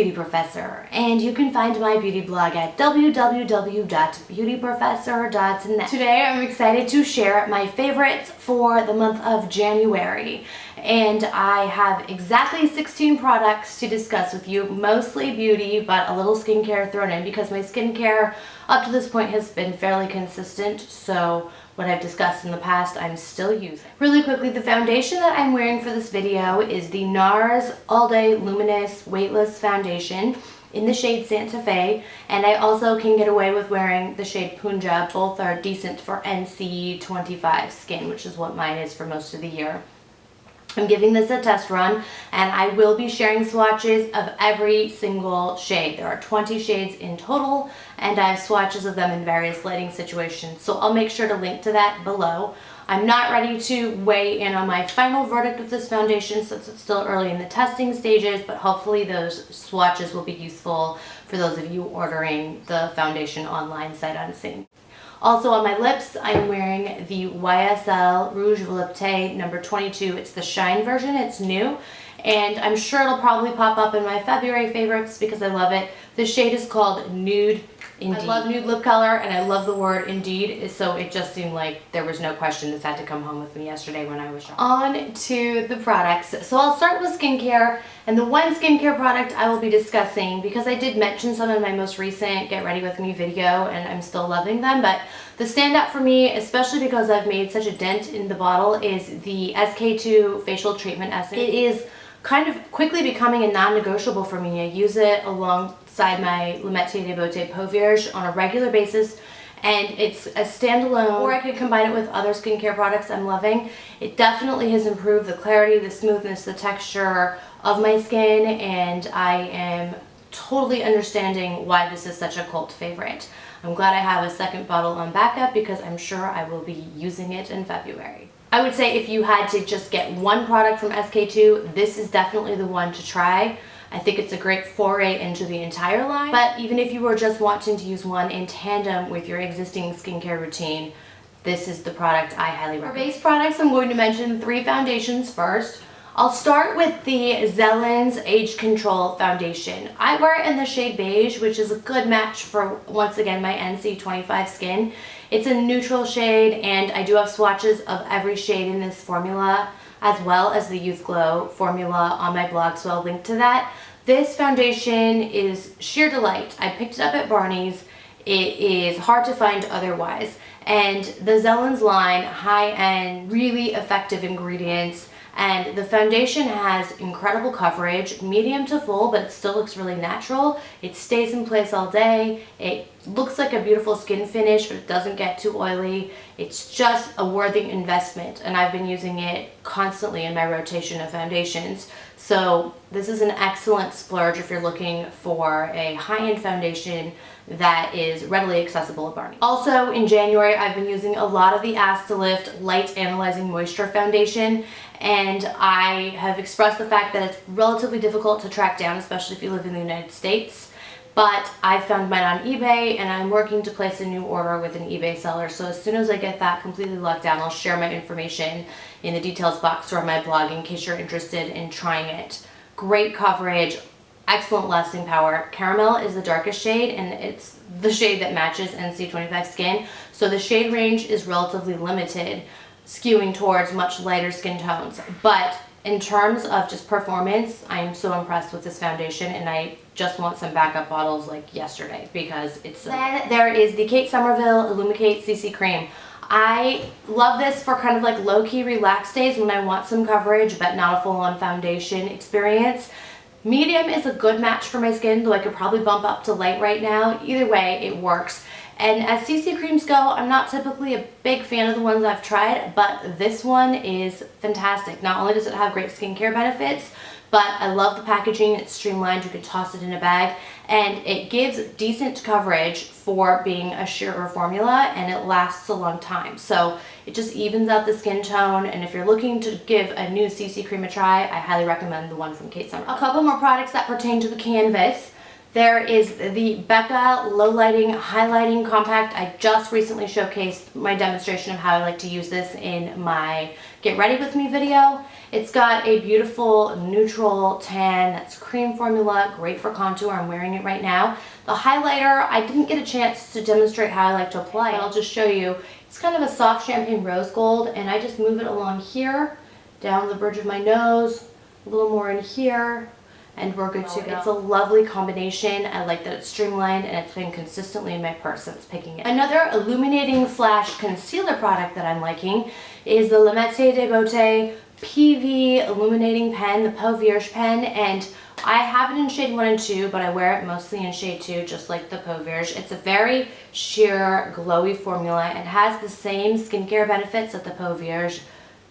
Beauty Professor, and you can find my beauty blog at www.beautyprofessor.net. Today I'm excited to share my favorites for the month of January, and I have exactly 16 products to discuss with you, mostly beauty, but a little skincare thrown in because my skincare up to this point has been fairly consistent, so what I've discussed in the past I'm still using. Really quickly, the foundation that I'm wearing for this video is the Nars All Day Luminous Weightless Foundation in the shade Santa Fe, and I also can get away with wearing the shade Punjab. Both are decent for NC 25 skin, which is what mine is for most of the year. I'm giving this a test run, and I will be sharing swatches of every single shade. There are 20 shades in total, and I have swatches of them in various lighting situations, so I'll make sure to link to that below. I'm not ready to weigh in on my final verdict with this foundation since it's still early in the testing stages, but hopefully those swatches will be useful for those of you ordering the foundation online sight unseen. Also on my lips, I'm wearing the Ysl Rouge Volupte number 22. It's the Shine version, it's new, and I'm sure it'll probably pop up in my February favorites because I love it. The shade is called Nude Indeed. I love nude lip color, and I love the word Indeed, so it just seemed like there was no question this had to come home with me yesterday when I was shopping. On to the products. So I'll start with skincare, and the one skincare product I will be discussing, because I did mention some in my most recent Get Ready With Me video, and I'm still loving them, but the standout for me, especially because I've made such a dent in the bottle, is the SK2 Facial Treatment Essence. It is kind of quickly becoming a non-negotiable for me. I use it alongside my Le Métier de Beauté Peau Vierge on a regular basis, and it's a standalone, or I could combine it with other skincare products I'm loving. It definitely has improved the clarity, the smoothness, the texture of my skin, and I am totally understanding why this is such a cult favorite. I'm glad I have a second bottle on backup because I'm sure I will be using it in February. I would say if you had to just get one product from SK2, this is definitely the one to try. I think it's a great foray into the entire line, but even if you were just wanting to use one in tandem with your existing skincare routine, this is the product I highly recommend. For base products, I'm going to mention 3 foundations first. I'll start with the Zelans Age Control Foundation. I wear it in the shade Beige, which is a good match for, once again, my NC 25 skin. It's a neutral shade, and I do have swatches of every shade in this formula, as well as the Youth Glow formula on my blog, so I'll link to that. This foundation is sheer delight. I picked it up at Barney's. It is hard to find otherwise. And the Zelans line, high-end, really effective ingredients, and the foundation has incredible coverage, medium to full, but it still looks really natural. It stays in place all day. It looks like a beautiful skin finish, but it doesn't get too oily. It's just a worthy investment, and I've been using it constantly in my rotation of foundations. So this is an excellent splurge if you're looking for a high-end foundation that is readily accessible at Barney. Also in January, I've been using a lot of the Ask to Lift Light Analyzing Moisture Foundation, and I have expressed the fact that it's relatively difficult to track down, especially if you live in the United States. But I found mine on eBay, and I'm working to place a new order with an eBay seller. So as soon as I get that completely locked down, I'll share my information in the details box or on my blog in case you're interested in trying it. Great coverage, excellent lasting power. Caramel is the darkest shade, and it's the shade that matches NC 25 skin. So the shade range is relatively limited, skewing towards much lighter skin tones. But in terms of just performance, I'm so impressed with this foundation, and I just want some backup bottles like yesterday because it's so good. Then there is the Kate Somerville Illuminate CC Cream. I love this for kind of like low-key relaxed days when I want some coverage but not a full-on foundation experience. Medium is a good match for my skin, though I could probably bump up to light right now. Either way, it works. And as CC creams go, I'm not typically a big fan of the ones I've tried, but this one is fantastic. Not only does it have great skincare benefits, but I love the packaging. It's streamlined, you can toss it in a bag, and it gives decent coverage for being a sheerer formula, and it lasts a long time. So it just evens out the skin tone, and if you're looking to give a new CC cream a try, I highly recommend the one from Kate Somerville. A couple more products that pertain to the canvas. There is the Beca Low Lighting Highlighting Compact. I just recently showcased my demonstration of how I like to use this in my Get Ready With Me video. It's got a beautiful neutral tan that's cream formula, great for contour. I'm wearing it right now. The highlighter, I didn't get a chance to demonstrate how I like to apply it. I'll just show you. It's kind of a soft champagne rose gold, and I just move it along here, down the bridge of my nose, a little more in here, and we're good to go. It's a lovely combination. I like that it's streamlined and it's been consistently in my purse since picking it. Another illuminating / concealer product that I'm liking is the Illuminate de Beauté PV Illuminating Pen, the Peau Vierge pen, and I have it in shade 1 and 2, but I wear it mostly in shade 2, just like the Peau Vierge. It's a very sheer, glowy formula. It has the same skincare benefits that the Peau Vierge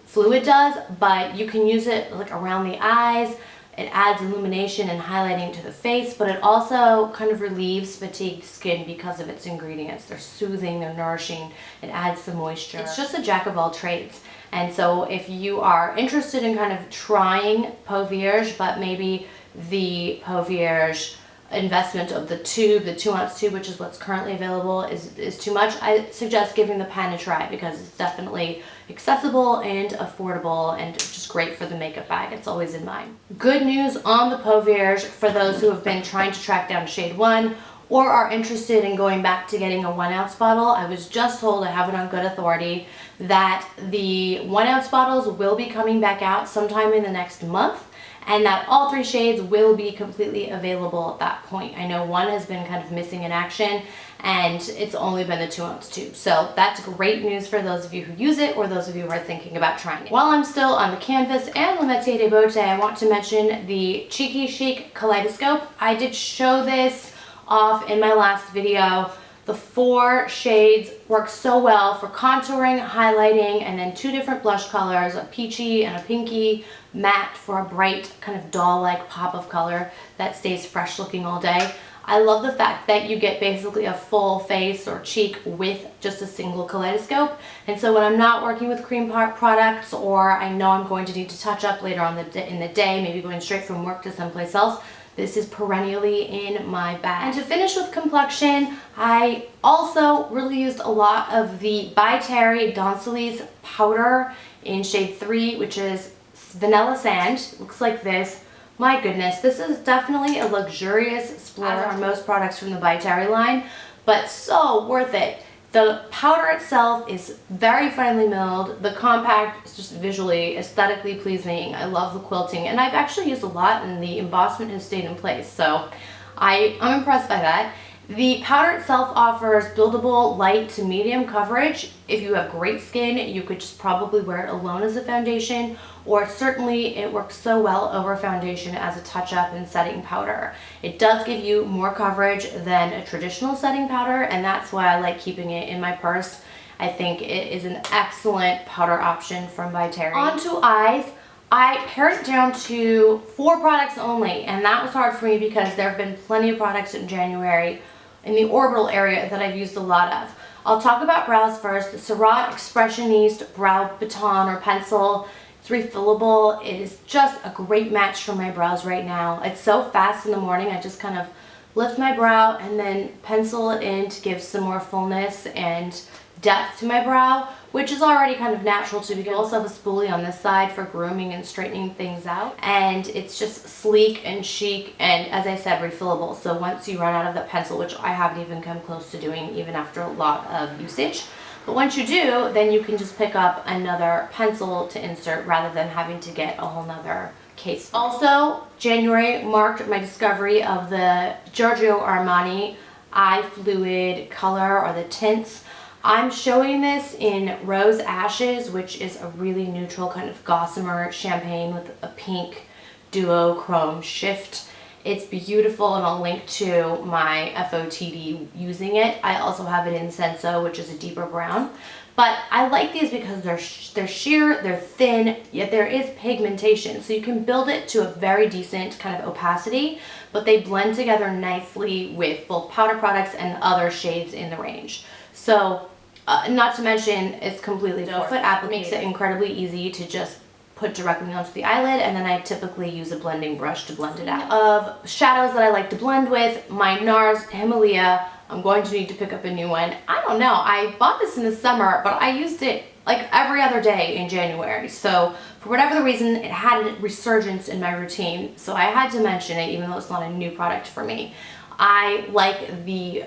fluid does, but you can use it like around the eyes. It adds illumination and highlighting to the face, but it also kind of relieves fatigued skin because of its ingredients. They're soothing, they're nourishing, it adds some moisture. It's just a jack of all trades. And so if you are interested in kind of trying Peau Vierge, but maybe the Peau Vierge investment of the tube, the 2-ounce tube, which is what's currently available, is too much, I suggest giving the pen a try because it's definitely accessible and affordable and just great for the makeup bag. It's always in mine. Good news on the Peau Vierge for those who have been trying to track down shade 1 or are interested in going back to getting a 1-ounce bottle. I was just told, I have it on good authority, that the 1-ounce bottles will be coming back out sometime in the next month, and that all 3 shades will be completely available at that point. I know one has been kind of missing in action, and it's only been the 2-ounce tube. So that's great news for those of you who use it or those of you who are thinking about trying it. While I'm still on the canvas and Illuminate de Beauté, I want to mention the Cheeky Chic Kaleidoscope. I did show this off in my last video. The 4 shades work so well for contouring, highlighting, and then 2 different blush colors, a peachy and a pinky matte for a bright kind of doll-like pop of color that stays fresh looking all day. I love the fact that you get basically a full face or cheek with just a single kaleidoscope. And so when I'm not working with cream products, or I know I'm going to need to touch up later on in the day, maybe going straight from work to someplace else, this is perennially in my bag. And to finish with complexion, I also really used a lot of the By Terry Doncelise powder in shade 3, which is Vanilla Sand. It looks like this. My goodness, this is definitely a luxurious splurge on most products from the By Terry line, but so worth it. The powder itself is very finely milled. The compact is just visually, aesthetically pleasing. I love the quilting, and I've actually used a lot, and the embossment has stayed in place, so I'm impressed by that. The powder itself offers buildable light to medium coverage. If you have great skin, you could just probably wear it alone as a foundation, or certainly it works so well over foundation as a touch-up and setting powder. It does give you more coverage than a traditional setting powder, and that's why I like keeping it in my purse. I think it is an excellent powder option from By Terry. On to eyes. I pared it down to 4 products only, and that was hard for me because there have been plenty of products in January in the orbital area that I've used a lot of. I'll talk about brows first. The Surratt Expressioniste Brow Baton or Pencil. It's refillable. It is just a great match for my brows right now. It's so fast in the morning. I just kind of lift my brow and then pencil it in to give some more fullness and depth to my brow, which is already kind of natural to begin. I also have a spoolie on this side for grooming and straightening things out, and it's just sleek and chic, and as I said, refillable. So once you run out of that pencil, which I haven't even come close to doing even after a lot of usage, but once you do, then you can just pick up another pencil to insert rather than having to get a whole nother case. Also, January marked my discovery of the Giorgio Armani Eye Fluid color, or the tints. I'm showing this in Rose Ashes, which is a really neutral kind of gossamer champagne with a pink duochrome shift. It's beautiful, and I'll link to my FOTD using it. I also have it in Senso, which is a deeper brown. But I like these because they're sheer, they're thin, yet there is pigmentation. So you can build it to a very decent kind of opacity, but they blend together nicely with both powder products and other shades in the range. So, not to mention, it's completely doe foot applicator. Makes it incredibly easy to just put directly onto the eyelid, and then I typically use a blending brush to blend it out. Of shadows that I like to blend with, my Nars Pamelia, I'm going to need to pick up a new one. I don't know, I bought this in the summer, but I used it like every other day in January. So for whatever the reason, it had a resurgence in my routine. So I had to mention it, even though it's not a new product for me. I like the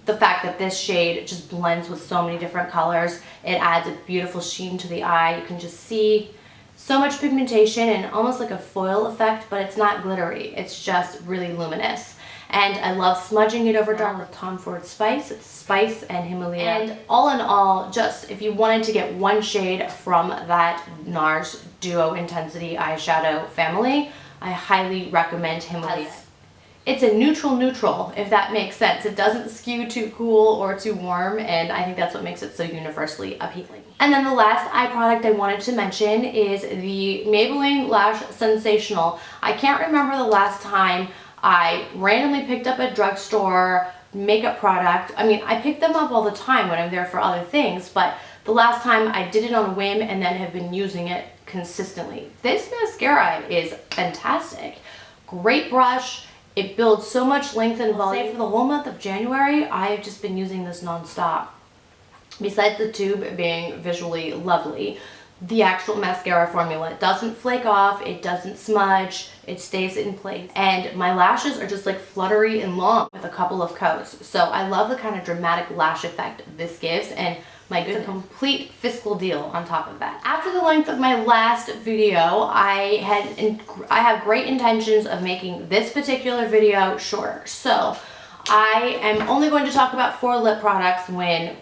fact that this shade just blends with so many different colors. It adds a beautiful sheen to the eye. You can just see so much pigmentation and almost like a foil effect, but it's not glittery. It's just really luminous. And I love smudging it over dark with Tom Ford Spice. It's Spice and Himalaya. And all in all, just if you wanted to get one shade from that Nars Duo Intensity eyeshadow family, I highly recommend Himalaya. It's a neutral, if that makes sense. It doesn't skew too cool or too warm, and I think that's what makes it so universally appealing. And then the last eye product I wanted to mention is the Maybelline Lash Sensational. I can't remember the last time I randomly picked up a drugstore makeup product. I mean, I pick them up all the time when I'm there for other things, but the last time I did it on a whim and then have been using it consistently. This mascara is fantastic. Great brush. It builds so much length and volume. For the whole month of January, I've just been using this nonstop. Besides the tube being visually lovely, the actual mascara formula, it doesn't flake off, it doesn't smudge, it stays in place. And my lashes are just like fluttery and long with a couple of coats. So I love the kind of dramatic lash effect this gives, and my good, complete fiscal deal on top of that. After the length of my last video, I have great intentions of making this particular video shorter. So I am only going to talk about 4 lip products when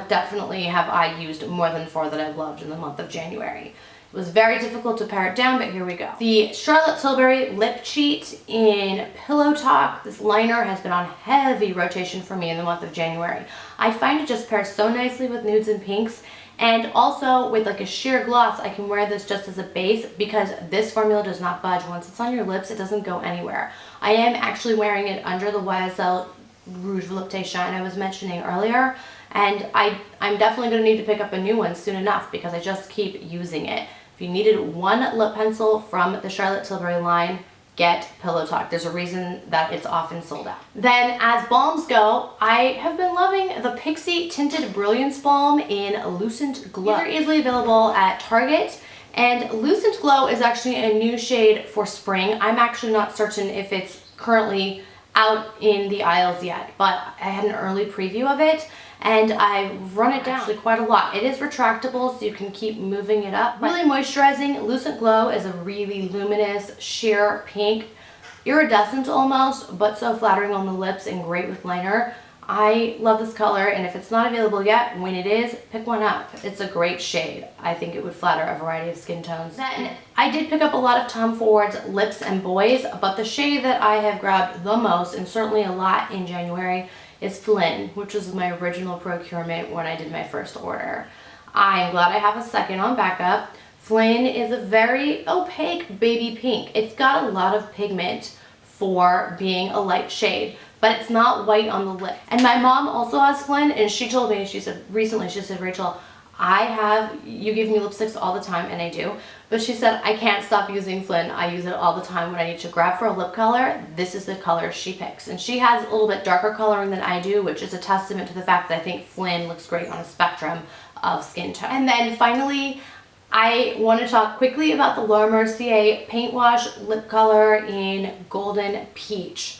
definitely have I used more than 4 that I've loved in the month of January. It was very difficult to pare it down, but here we go. The Charlotte Tilbury Lip Cheat in Pillow Talk. This liner has been on heavy rotation for me in the month of January. I find it just pairs so nicely with nudes and pinks, and also with like a sheer gloss. I can wear this just as a base because this formula does not budge. Once it's on your lips, it doesn't go anywhere. I am actually wearing it under the Ysl Rouge Volupte shine I was mentioning earlier, and I'm definitely going to need to pick up a new one soon enough because I just keep using it. If you needed one lip pencil from the Charlotte Tilbury line, get Pillow Talk. There's a reason that it's often sold out. Then as balms go, I have been loving the Pixi Tinted Brilliance Balm in Lucent Glow. These are easily available at Target, and Lucent Glow is actually a new shade for spring. I'm actually not certain if it's currently out in the aisles yet, but I had an early preview of it, and I've run it down actually quite a lot. It is retractable, so you can keep moving it up. Really moisturizing. Lucent Glow is a really luminous, sheer pink, iridescent almost, but so flattering on the lips and great with liner. I love this color, and if it's not available yet, when it is, pick one up. It's a great shade. I think it would flatter a variety of skin tones. Then I did pick up a lot of Tom Ford's Lips and Boys, but the shade that I have grabbed the most, and certainly a lot in January, is Flynn, which was my original procurement when I did my first order. I'm glad I have a second on backup. Flynn is a very opaque baby pink. It's got a lot of pigment for being a light shade, but it's not white on the lip. And my mom also has Flynn, and she told me, she said recently, she said, Rachel, you give me lipsticks all the time, and I do, but she said, I can't stop using Flynn. I use it all the time when I need to grab for a lip color. This is the color she picks. And she has a little bit darker coloring than I do, which is a testament to the fact that I think Flynn looks great on a spectrum of skin tone. And then finally, I want to talk quickly about the Laura Mercier Paint Wash Lip Color in Golden Peach.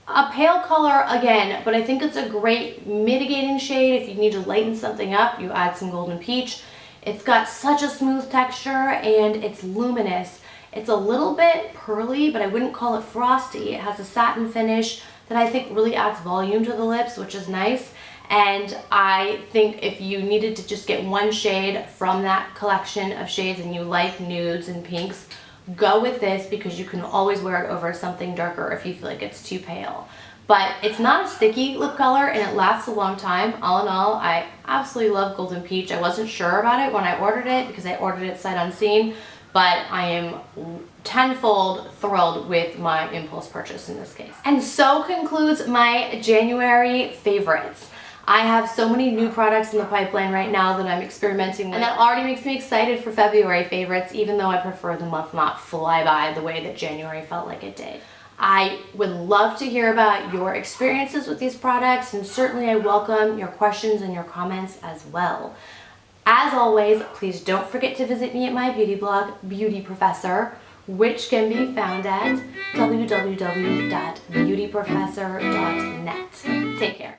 A pale color again, but I think it's a great mitigating shade. If you need to lighten something up, you add some Golden Peach. It's got such a smooth texture, and it's luminous. It's a little bit pearly, but I wouldn't call it frosty. It has a satin finish that I think really adds volume to the lips, which is nice. And I think if you needed to just get one shade from that collection of shades and you like nudes and pinks, go with this because you can always wear it over something darker if you feel like it's too pale. But it's not a sticky lip color, and it lasts a long time. All in all, I absolutely love Golden Peach. I wasn't sure about it when I ordered it because I ordered it sight unseen, but I am tenfold thrilled with my impulse purchase in this case. And so concludes my January favorites. I have so many new products in the pipeline right now that I'm experimenting with, and that already makes me excited for February favorites, even though I prefer the month not fly by the way that January felt like it did. I would love to hear about your experiences with these products, and certainly I welcome your questions and your comments as well. As always, please don't forget to visit me at my beauty blog, Beauty Professor, which can be found at www.beautyprofessor.net. Take care.